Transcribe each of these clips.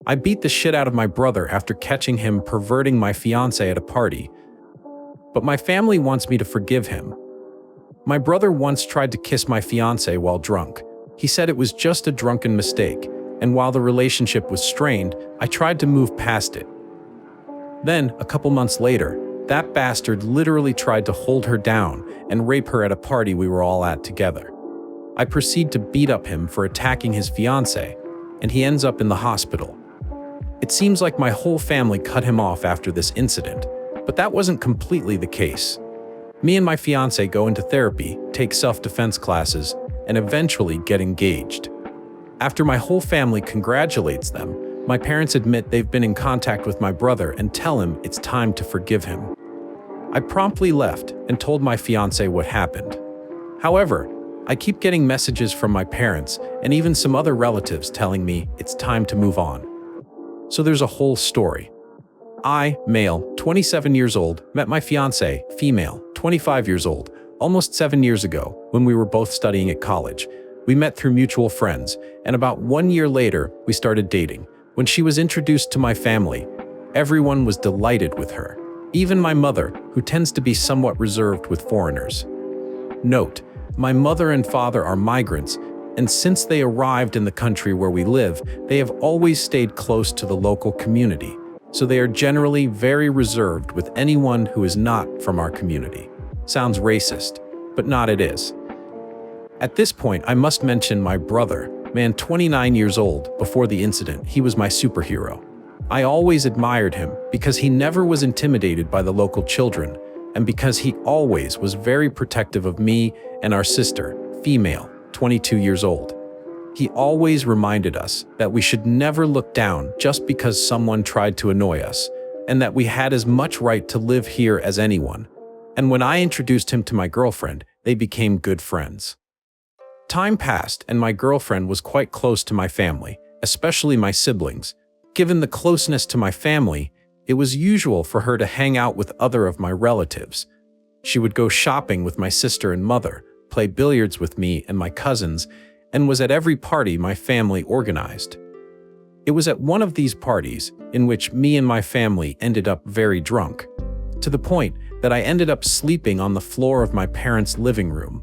I beat the shit out of my brother after catching him perverting my fiance at a party, but my family wants me to forgive him. My brother once tried to kiss my fiance while drunk. He said it was just a drunken mistake, and while the relationship was strained, I tried to move past it. Then, a couple months later, that bastard literally tried to hold her down and rape her at a party we were all at together. I proceed to beat up him for attacking his fiance, and he ends up in the hospital. It seems like my whole family cut him off after this incident, but that wasn't completely the case. Me and my fiance go into therapy, take self-defense classes, and eventually get engaged. After my whole family congratulates them, my parents admit they've been in contact with my brother and tell him it's time to forgive him. I promptly left and told my fiance what happened. However, I keep getting messages from my parents and even some other relatives telling me it's time to move on. So there's a whole story. I, male, 27 years old, met my fiance, female, 25 years old, almost 7 years ago when we were both studying at college. We met through mutual friends, and about 1 year later, we started dating. When she was introduced to my family, everyone was delighted with her. Even my mother, who tends to be somewhat reserved with foreigners. Note, my mother and father are migrants, and since they arrived in the country where we live, they have always stayed close to the local community, so they are generally very reserved with anyone who is not from our community. Sounds racist, but not it is. At this point, I must mention my brother, man 29 years old. Before the incident, he was my superhero. I always admired him because he never was intimidated by the local children, and because he always was very protective of me and our sister, female, 22 years old. He always reminded us that we should never look down just because someone tried to annoy us, and that we had as much right to live here as anyone. And when I introduced him to my girlfriend, they became good friends. Time passed, and my girlfriend was quite close to my family, especially my siblings. Given the closeness to my family, it was usual for her to hang out with other of my relatives. She would go shopping with my sister and mother, play billiards with me and my cousins, and was at every party my family organized. It was at one of these parties in which me and my family ended up very drunk, to the point that I ended up sleeping on the floor of my parents' living room.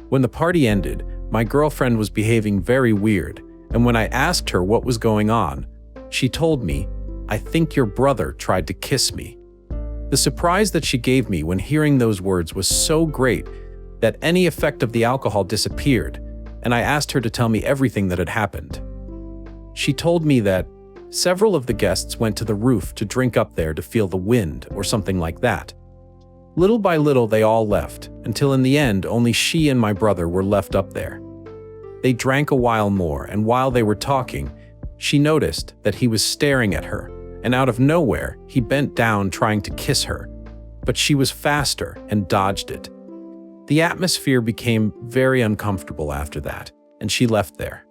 When the party ended, my girlfriend was behaving very weird, and when I asked her what was going on, she told me, "I think your brother tried to kiss me." The surprise that she gave me when hearing those words was so great that any effect of the alcohol disappeared, and I asked her to tell me everything that had happened. She told me that several of the guests went to the roof to drink up there to feel the wind or something like that. Little by little they all left, until in the end only she and my brother were left up there. They drank a while more, and while they were talking, she noticed that he was staring at her, and out of nowhere, he bent down trying to kiss her, but she was faster and dodged it. The atmosphere became very uncomfortable after that, and she left there.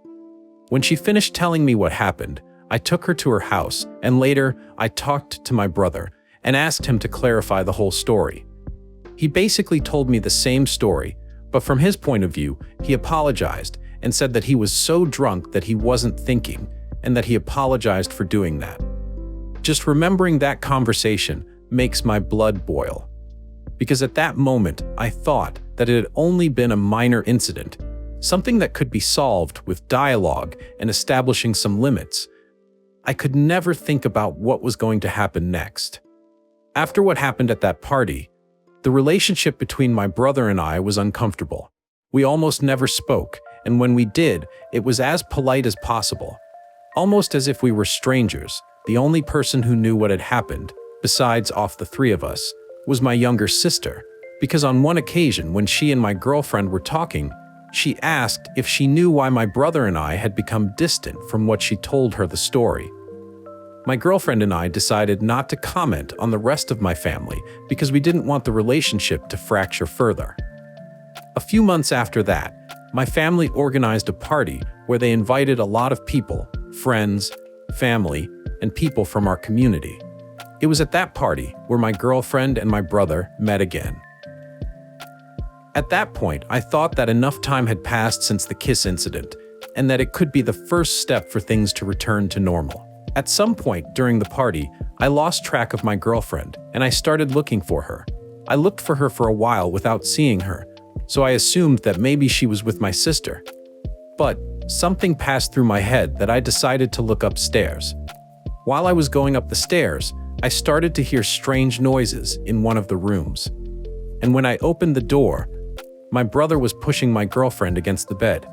When she finished telling me what happened, I took her to her house, and later I talked to my brother and asked him to clarify the whole story. He basically told me the same story, but from his point of view, he apologized and said that he was so drunk that he wasn't thinking, and that he apologized for doing that. Just remembering that conversation makes my blood boil. Because at that moment, I thought that it had only been a minor incident, something that could be solved with dialogue and establishing some limits. I could never think about what was going to happen next. After what happened at that party, the relationship between my brother and I was uncomfortable. We almost never spoke, and when we did, it was as polite as possible. Almost as if we were strangers. The only person who knew what had happened, besides off the three of us, was my younger sister, because on one occasion when she and my girlfriend were talking, she asked if she knew why my brother and I had become distant from what she told her the story. My girlfriend and I decided not to comment on the rest of my family because we didn't want the relationship to fracture further. A few months after that, my family organized a party where they invited a lot of people, friends, family, and people from our community. It was at that party where my girlfriend and my brother met again. At that point, I thought that enough time had passed since the kiss incident, and that it could be the first step for things to return to normal. At some point during the party, I lost track of my girlfriend and I started looking for her. I looked for her for a while without seeing her, so I assumed that maybe she was with my sister. But something passed through my head that I decided to look upstairs. While I was going up the stairs, I started to hear strange noises in one of the rooms. And when I opened the door, my brother was pushing my girlfriend against the bed,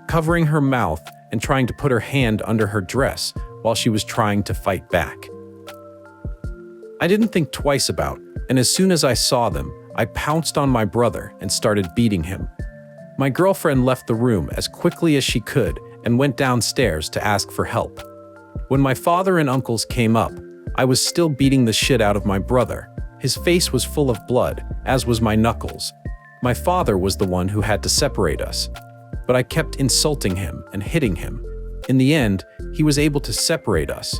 covering her mouth and trying to put her hand under her dress while she was trying to fight back. I didn't think twice about, and as soon as I saw them, I pounced on my brother and started beating him. My girlfriend left the room as quickly as she could and went downstairs to ask for help. When my father and uncles came up, I was still beating the shit out of my brother. His face was full of blood, as was my knuckles. My father was the one who had to separate us, but I kept insulting him and hitting him. In the end, he was able to separate us,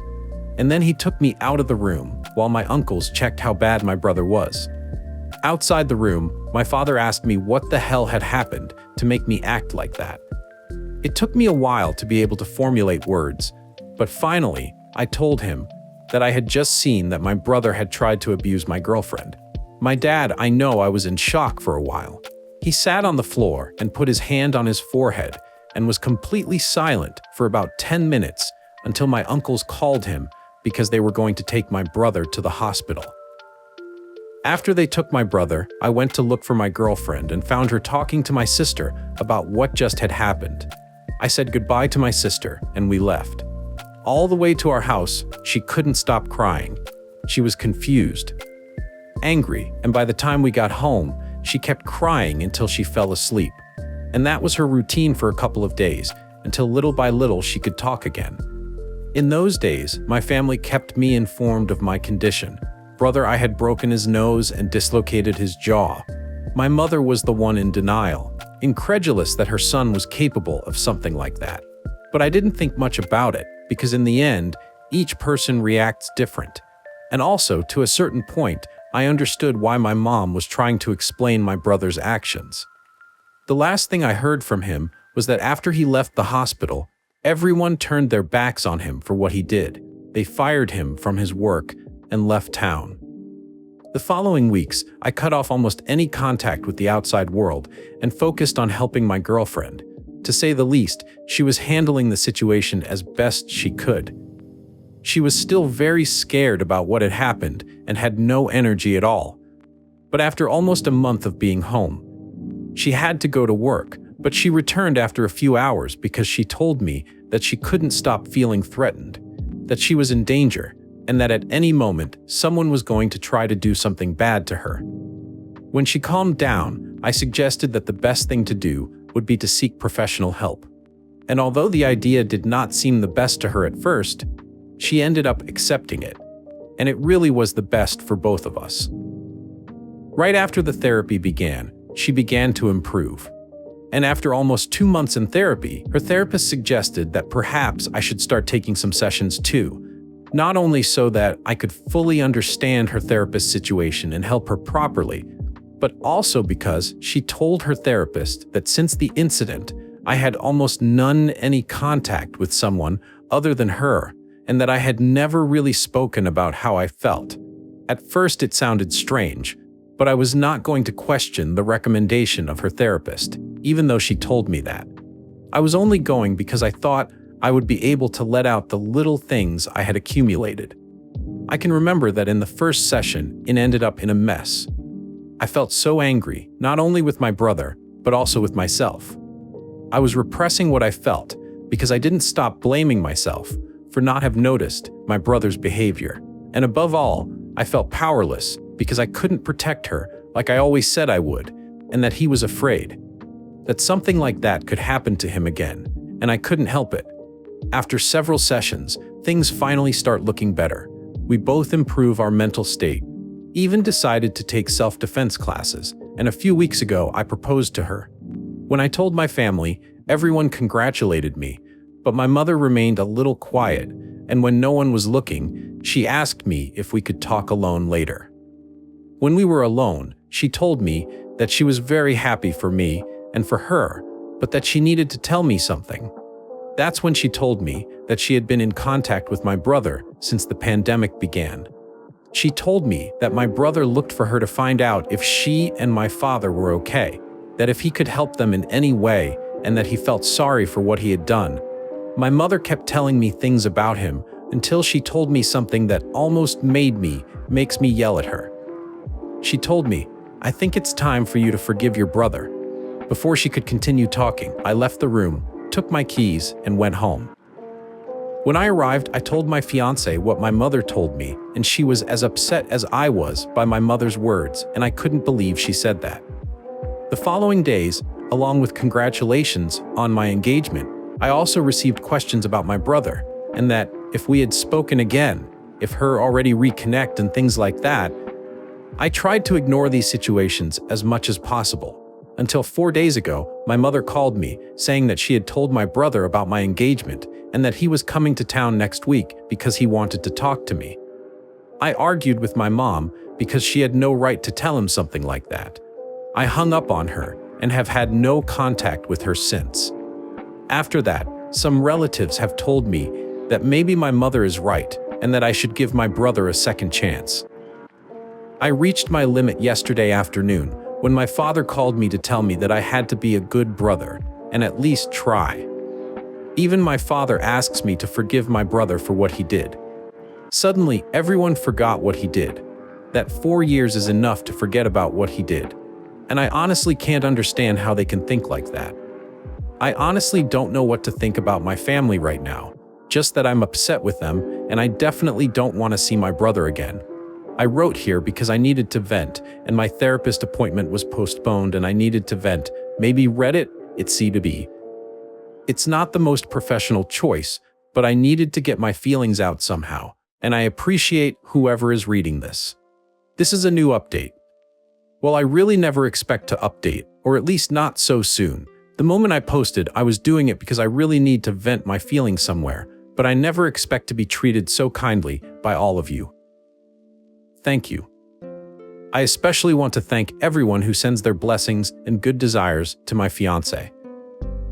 and then he took me out of the room while my uncles checked how bad my brother was. Outside the room, my father asked me what the hell had happened to make me act like that. It took me a while to be able to formulate words, but finally, I told him that I had just seen that my brother had tried to abuse my girlfriend. My dad, I know I was in shock for a while. He sat on the floor and put his hand on his forehead and was completely silent for about 10 minutes until my uncles called him because they were going to take my brother to the hospital. After they took my brother, I went to look for my girlfriend and found her talking to my sister about what just had happened. I said goodbye to my sister and we left. All the way to our house, she couldn't stop crying. She was confused, angry, and by the time we got home, she kept crying until she fell asleep. And that was her routine for a couple of days, until little by little she could talk again. In those days, my family kept me informed of my condition. Brother, I had broken his nose and dislocated his jaw. My mother was the one in denial, incredulous that her son was capable of something like that. But I didn't think much about it, because in the end, each person reacts different. And also, to a certain point, I understood why my mom was trying to explain my brother's actions. The last thing I heard from him was that after he left the hospital, everyone turned their backs on him for what he did. They fired him from his work and left town. The following weeks, I cut off almost any contact with the outside world and focused on helping my girlfriend. To say the least, she was handling the situation as best she could. She was still very scared about what had happened and had no energy at all. But after almost a month of being home, she had to go to work, but she returned after a few hours because she told me that she couldn't stop feeling threatened, that she was in danger, and that at any moment, someone was going to try to do something bad to her. When she calmed down, I suggested that the best thing to do would be to seek professional help. And although the idea did not seem the best to her at first, she ended up accepting it. And it really was the best for both of us. Right after the therapy began, she began to improve. And after almost 2 months in therapy, her therapist suggested that perhaps I should start taking some sessions too, not only so that I could fully understand her therapist's situation and help her properly, but also because she told her therapist that since the incident, I had almost any contact with someone other than her, and that I had never really spoken about how I felt. At first it sounded strange, but I was not going to question the recommendation of her therapist, even though she told me that. I was only going because I thought I would be able to let out the little things I had accumulated. I can remember that in the first session, it ended up in a mess. I felt so angry, not only with my brother, but also with myself. I was repressing what I felt because I didn't stop blaming myself for not have noticed my brother's behavior. And above all, I felt powerless because I couldn't protect her like I always said I would, and that he was afraid that something like that could happen to him again, and I couldn't help it. After several sessions, things finally start looking better. We both improve our mental state, even decided to take self-defense classes, and a few weeks ago I proposed to her. When I told my family, everyone congratulated me, but my mother remained a little quiet, and when no one was looking, she asked me if we could talk alone later. When we were alone, she told me that she was very happy for me and for her, but that she needed to tell me something. That's when she told me that she had been in contact with my brother since the pandemic began. She told me that my brother looked for her to find out if she and my father were okay, that if he could help them in any way, and that he felt sorry for what he had done. My mother kept telling me things about him until she told me something that almost makes me yell at her. She told me, "I think it's time for you to forgive your brother." Before she could continue talking, I left the room, took my keys, and went home. When I arrived, I told my fiance what my mother told me, and she was as upset as I was by my mother's words, and I couldn't believe she said that. The following days, along with congratulations on my engagement, I also received questions about my brother, and that if we had spoken again, if her already reconnect and things like that. I tried to ignore these situations as much as possible. Until 4 days ago, my mother called me, saying that she had told my brother about my engagement and that he was coming to town next week because he wanted to talk to me. I argued with my mom because she had no right to tell him something like that. I hung up on her and have had no contact with her since. After that, some relatives have told me that maybe my mother is right and that I should give my brother a second chance. I reached my limit yesterday afternoon when my father called me to tell me that I had to be a good brother and at least try. Even my father asks me to forgive my brother for what he did. Suddenly, everyone forgot what he did. That 4 years is enough to forget about what he did. And I honestly can't understand how they can think like that. I honestly don't know what to think about my family right now, just that I'm upset with them and I definitely don't want to see my brother again. I wrote here because I needed to vent, and my therapist appointment was postponed and I needed to vent. Maybe Reddit, it's C2B. It's not the most professional choice, but I needed to get my feelings out somehow, and I appreciate whoever is reading this. This is a new update. Well, I really never expect to update, or at least not so soon. The moment I posted, I was doing it because I really need to vent my feelings somewhere, but I never expect to be treated so kindly by all of you. Thank you. I especially want to thank everyone who sends their blessings and good desires to my fiance.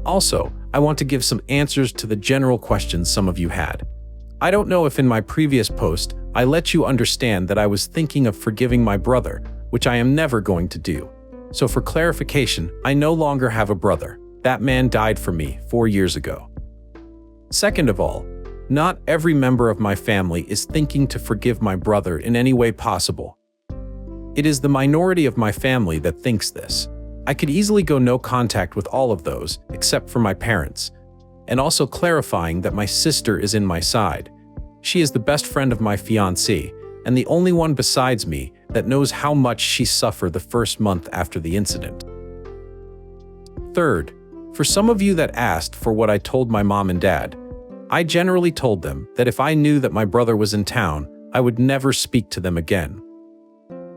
Also, I want to give some answers to the general questions some of you had. I don't know if in my previous post I let you understand that I was thinking of forgiving my brother, which I am never going to do. So for clarification, I no longer have a brother. That man died for me 4 years ago. Second of all, not every member of my family is thinking to forgive my brother in any way possible. It is the minority of my family that thinks this. I could easily go no contact with all of those, except for my parents. And also clarifying that my sister is in my side. She is the best friend of my fiancé, and the only one besides me that knows how much she suffered the first month after the incident. Third, for some of you that asked for what I told my mom and dad, I generally told them that if I knew that my brother was in town, I would never speak to them again.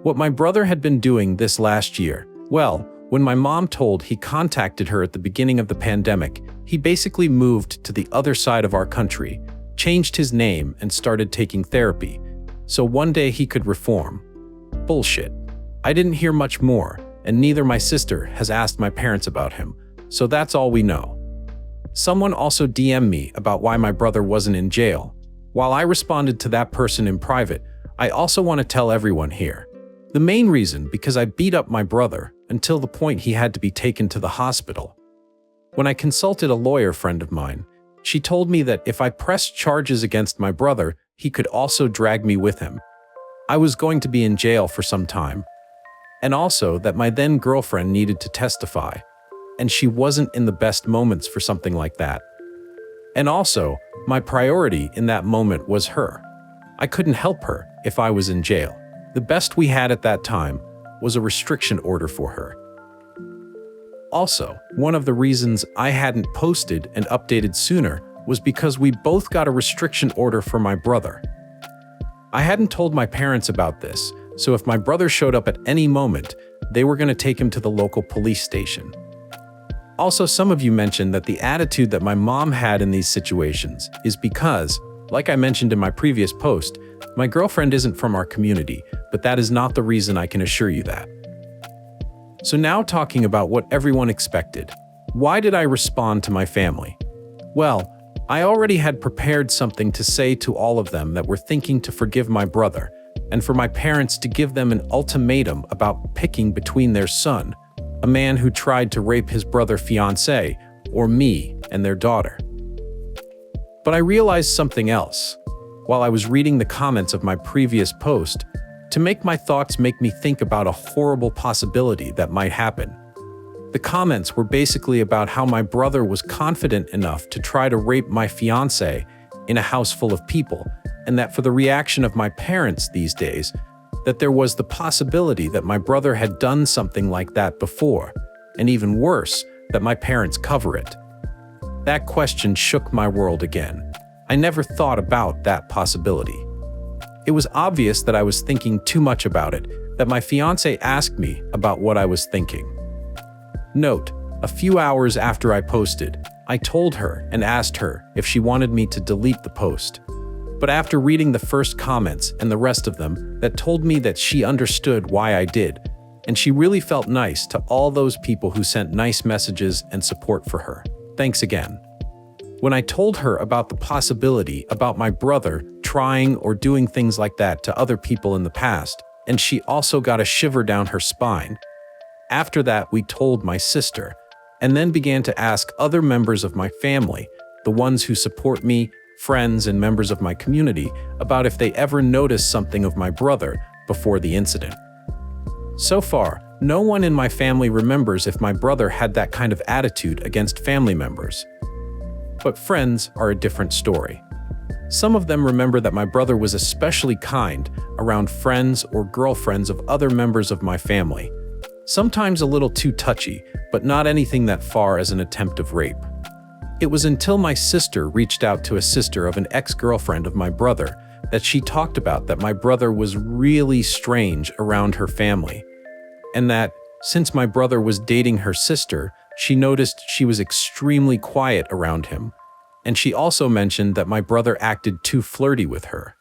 What my brother had been doing this last year, well, when my mom told he contacted her at the beginning of the pandemic, he basically moved to the other side of our country, changed his name, and started taking therapy, so one day he could reform. Bullshit. I didn't hear much more, and neither my sister has asked my parents about him, so that's all we know. Someone also DM'd me about why my brother wasn't in jail. While I responded to that person in private, I also want to tell everyone here. The main reason because I beat up my brother until the point he had to be taken to the hospital. When I consulted a lawyer friend of mine, she told me that if I pressed charges against my brother, he could also drag me with him. I was going to be in jail for some time. And also that my then girlfriend needed to testify. And she wasn't in the best moments for something like that. And also, my priority in that moment was her. I couldn't help her if I was in jail. The best we had at that time was a restriction order for her. Also, one of the reasons I hadn't posted and updated sooner was because we both got a restriction order for my brother. I hadn't told my parents about this, so if my brother showed up at any moment, they were going to take him to the local police station. Also, some of you mentioned that the attitude that my mom had in these situations is because, like I mentioned in my previous post, my girlfriend isn't from our community, but that is not the reason, I can assure you that. So now talking about what everyone expected. Why did I respond to my family? Well, I already had prepared something to say to all of them that were thinking to forgive my brother, and for my parents to give them an ultimatum about picking between their son, a man who tried to rape his brother fiancé, or me and their daughter. But I realized something else while I was reading the comments of my previous post to make my thoughts make me think about a horrible possibility that might happen. The comments were basically about how my brother was confident enough to try to rape my fiancé in a house full of people, and that for the reaction of my parents these days, that there was the possibility that my brother had done something like that before, and even worse, that my parents cover it. That question shook my world again. I never thought about that possibility. It was obvious that I was thinking too much about it, that my fiancé asked me about what I was thinking. Note, a few hours after I posted, I told her and asked her if she wanted me to delete the post. But after reading the first comments and the rest of them, that told me that she understood why I did, and she really felt nice to all those people who sent nice messages and support for her. Thanks again. When I told her about the possibility about my brother trying or doing things like that to other people in the past, and she also got a shiver down her spine. After that, we told my sister, and then began to ask other members of my family, the ones who support me, friends and members of my community, about if they ever noticed something of my brother before the incident. So far, no one in my family remembers if my brother had that kind of attitude against family members. But friends are a different story. Some of them remember that my brother was especially kind around friends or girlfriends of other members of my family. Sometimes a little too touchy, but not anything that far as an attempt of rape. It was until my sister reached out to a sister of an ex-girlfriend of my brother that she talked about that my brother was really strange around her family, and that, since my brother was dating her sister, she noticed she was extremely quiet around him, and she also mentioned that my brother acted too flirty with her.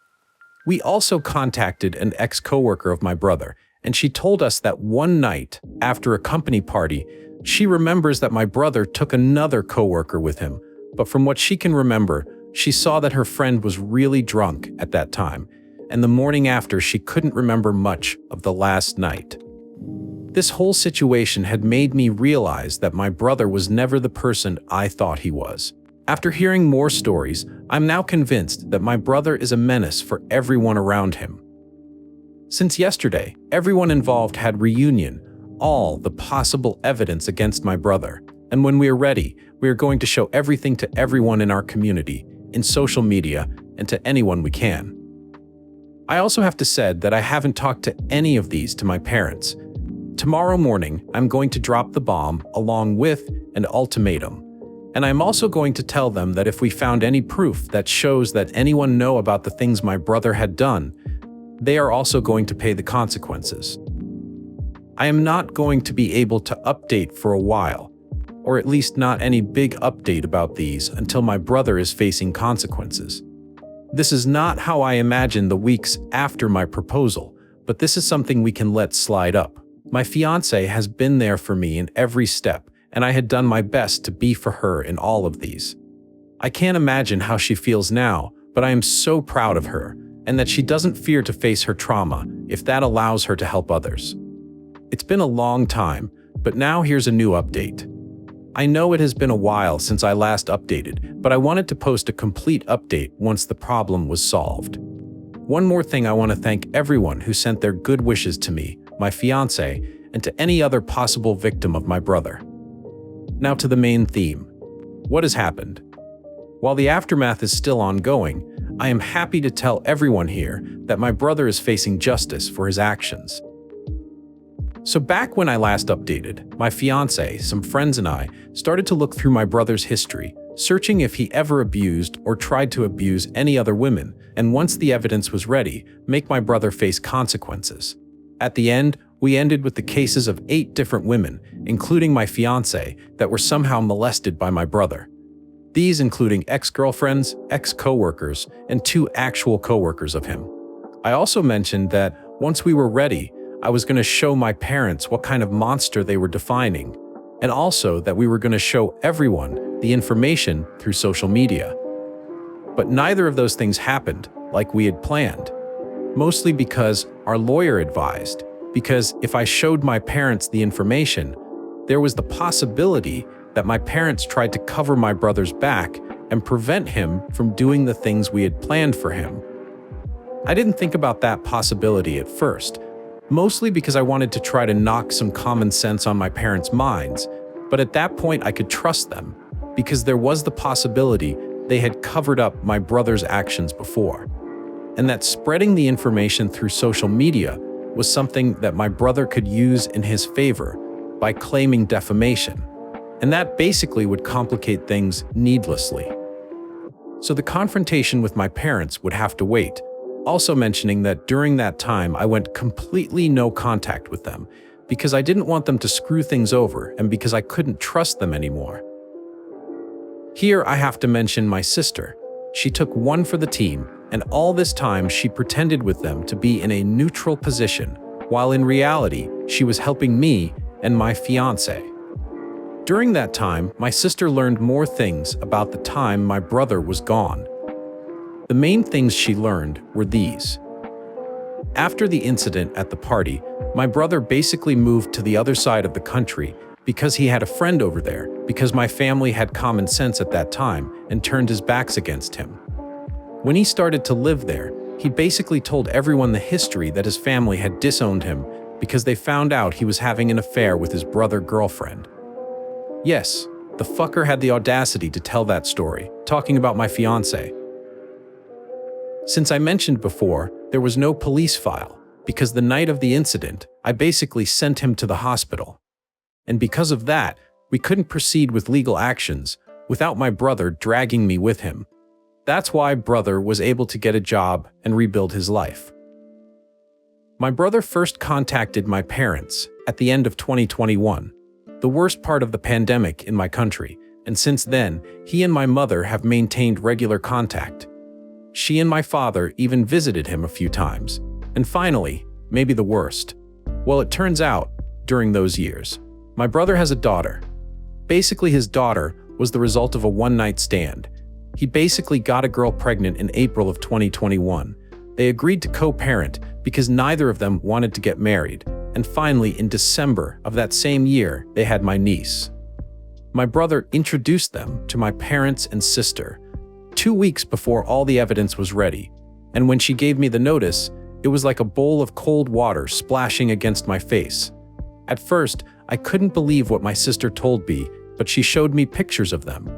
We also contacted an ex-coworker of my brother, and she told us that one night, after a company party, she remembers that my brother took another coworker with him, but from what she can remember, she saw that her friend was really drunk at that time, and the morning after she couldn't remember much of the last night. This whole situation had made me realize that my brother was never the person I thought he was. After hearing more stories, I'm now convinced that my brother is a menace for everyone around him. Since yesterday, everyone involved had reunion, all the possible evidence against my brother, and when we are ready, we are going to show everything to everyone in our community, in social media, and to anyone we can. I also have to say that I haven't talked to any of these to my parents. Tomorrow morning, I'm going to drop the bomb along with an ultimatum, and I'm also going to tell them that if we found any proof that shows that anyone know about the things my brother had done, they are also going to pay the consequences. I am not going to be able to update for a while, or at least not any big update about these until my brother is facing consequences. This is not how I imagine the weeks after my proposal, but this is something we can let slide up. My fiancé has been there for me in every step, and I had done my best to be for her in all of these. I can't imagine how she feels now, but I am so proud of her, and that she doesn't fear to face her trauma if that allows her to help others. It's been a long time, but now here's a new update. I know it has been a while since I last updated, but I wanted to post a complete update once the problem was solved. One more thing, I want to thank everyone who sent their good wishes to me, my fiancé, and to any other possible victim of my brother. Now to the main theme. What has happened? While the aftermath is still ongoing, I am happy to tell everyone here that my brother is facing justice for his actions. So back when I last updated, my fiancé, some friends and I started to look through my brother's history, searching if he ever abused or tried to abuse any other women, and once the evidence was ready, make my brother face consequences. At the end, we ended with the cases of 8 different women, including my fiancé, that were somehow molested by my brother. These including ex-girlfriends, ex-coworkers, and 2 actual coworkers of him. I also mentioned that once we were ready, I was going to show my parents what kind of monster they were defining, and also that we were going to show everyone the information through social media. But neither of those things happened like we had planned. Mostly because our lawyer advised, because if I showed my parents the information, there was the possibility that my parents tried to cover my brother's back and prevent him from doing the things we had planned for him. I didn't think about that possibility at first, mostly because I wanted to try to knock some common sense on my parents' minds, but at that point I could trust them, because there was the possibility they had covered up my brother's actions before, and that spreading the information through social media was something that my brother could use in his favor by claiming defamation, and that basically would complicate things needlessly. So the confrontation with my parents would have to wait, also mentioning that during that time I went completely no contact with them because I didn't want them to screw things over and because I couldn't trust them anymore. Here I have to mention my sister. She took one for the team, and all this time she pretended with them to be in a neutral position, while in reality she was helping me and my fiance. During that time, my sister learned more things about the time my brother was gone. The main things she learned were these. After the incident at the party, my brother basically moved to the other side of the country because he had a friend over there, because my family had common sense at that time and turned his backs against him. When he started to live there, he basically told everyone the history that his family had disowned him because they found out he was having an affair with his brother's girlfriend. Yes, the fucker had the audacity to tell that story, talking about my fiance. Since I mentioned before, there was no police file, because the night of the incident, I basically sent him to the hospital. And because of that, we couldn't proceed with legal actions without my brother dragging me with him. That's why brother was able to get a job and rebuild his life. My brother first contacted my parents at the end of 2021, the worst part of the pandemic in my country, and since then, he and my mother have maintained regular contact. She and my father even visited him a few times. And finally, maybe the worst. Well, it turns out, during those years, my brother has a daughter. Basically, his daughter was the result of a one-night stand. He basically got a girl pregnant in April of 2021. They agreed to co-parent because neither of them wanted to get married. And finally, in December of that same year, they had my niece. My brother introduced them to my parents and sister 2 weeks before all the evidence was ready. And when she gave me the notice, it was like a bowl of cold water splashing against my face. At first, I couldn't believe what my sister told me, but she showed me pictures of them.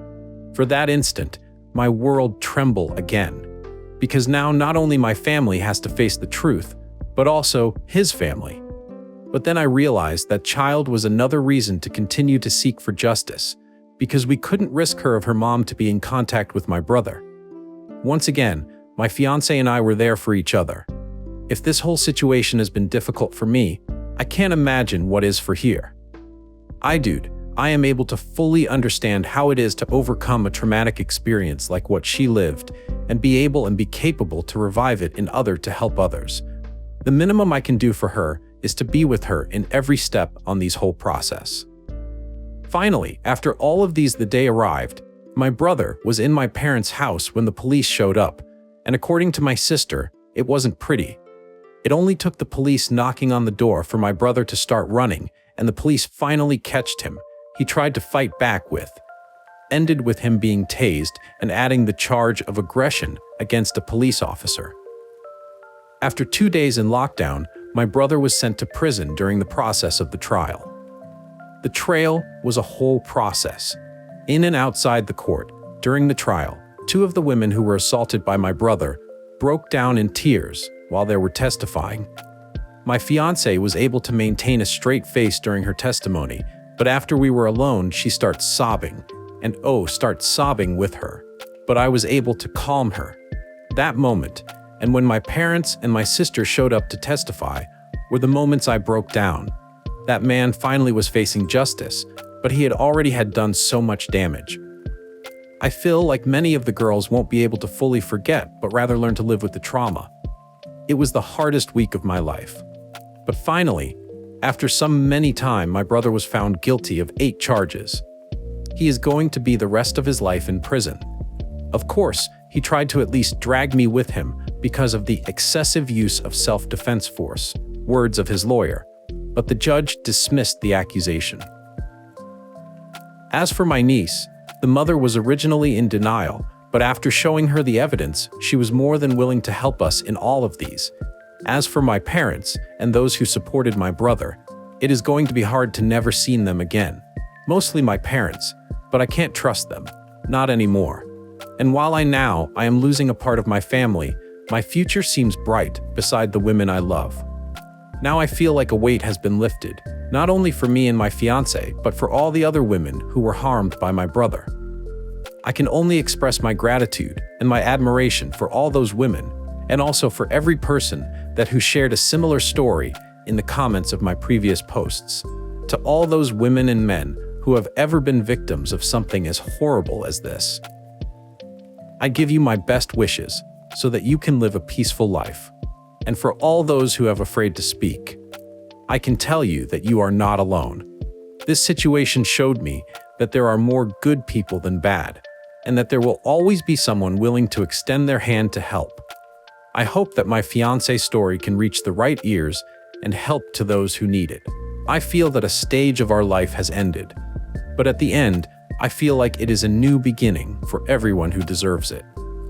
For that instant, my world trembled again. Because now not only my family has to face the truth, but also his family. But then I realized that child was another reason to continue to seek for justice, because we couldn't risk her of her mom to be in contact with my brother. Once again, my fiance and I were there for each other. If this whole situation has been difficult for me, I can't imagine what is for here. I am able to fully understand how it is to overcome a traumatic experience like what she lived and be able and be capable to revive it in order to help others. The minimum I can do for her is to be with her in every step on this whole process. Finally, after all of these, the day arrived. My brother was in my parents' house when the police showed up, and according to my sister, it wasn't pretty. It only took the police knocking on the door for my brother to start running, and the police finally catched him. He tried to fight back ended with him being tased and adding the charge of aggression against a police officer. After 2 days in lockdown, my brother was sent to prison during the process of the trial. The trial was a whole process. In and outside the court, during the trial, 2 of the women who were assaulted by my brother broke down in tears while they were testifying. My fiance was able to maintain a straight face during her testimony, but after we were alone, she starts sobbing, and starts sobbing with her. But I was able to calm her. That moment, and when my parents and my sister showed up to testify, were the moments I broke down. That man finally was facing justice, but he had already done so much damage. I feel like many of the girls won't be able to fully forget, but rather learn to live with the trauma. It was the hardest week of my life. But finally, after many time, my brother was found guilty of 8 charges. He is going to be the rest of his life in prison. Of course, He tried to at least drag me with him because of the excessive use of self-defense force, words of his lawyer, but the judge dismissed the accusation. As for my niece, the mother was originally in denial, but after showing her the evidence, she was more than willing to help us in all of these. As for my parents and those who supported my brother, it is going to be hard to never see them again. Mostly my parents, but I can't trust them. Not anymore. And while I am losing a part of my family, my future seems bright beside the women I love. Now I feel like a weight has been lifted, not only for me and my fiancé, but for all the other women who were harmed by my brother. I can only express my gratitude and my admiration for all those women, and also for every person who shared a similar story in the comments of my previous posts. To all those women and men who have ever been victims of something as horrible as this, I give you my best wishes so that you can live a peaceful life. And for all those who have afraid to speak, I can tell you that you are not alone. This situation showed me that there are more good people than bad, and that there will always be someone willing to extend their hand to help. I hope that my fiancé's story can reach the right ears and help to those who need it. I feel that a stage of our life has ended, but at the end, I feel like it is a new beginning for everyone who deserves it.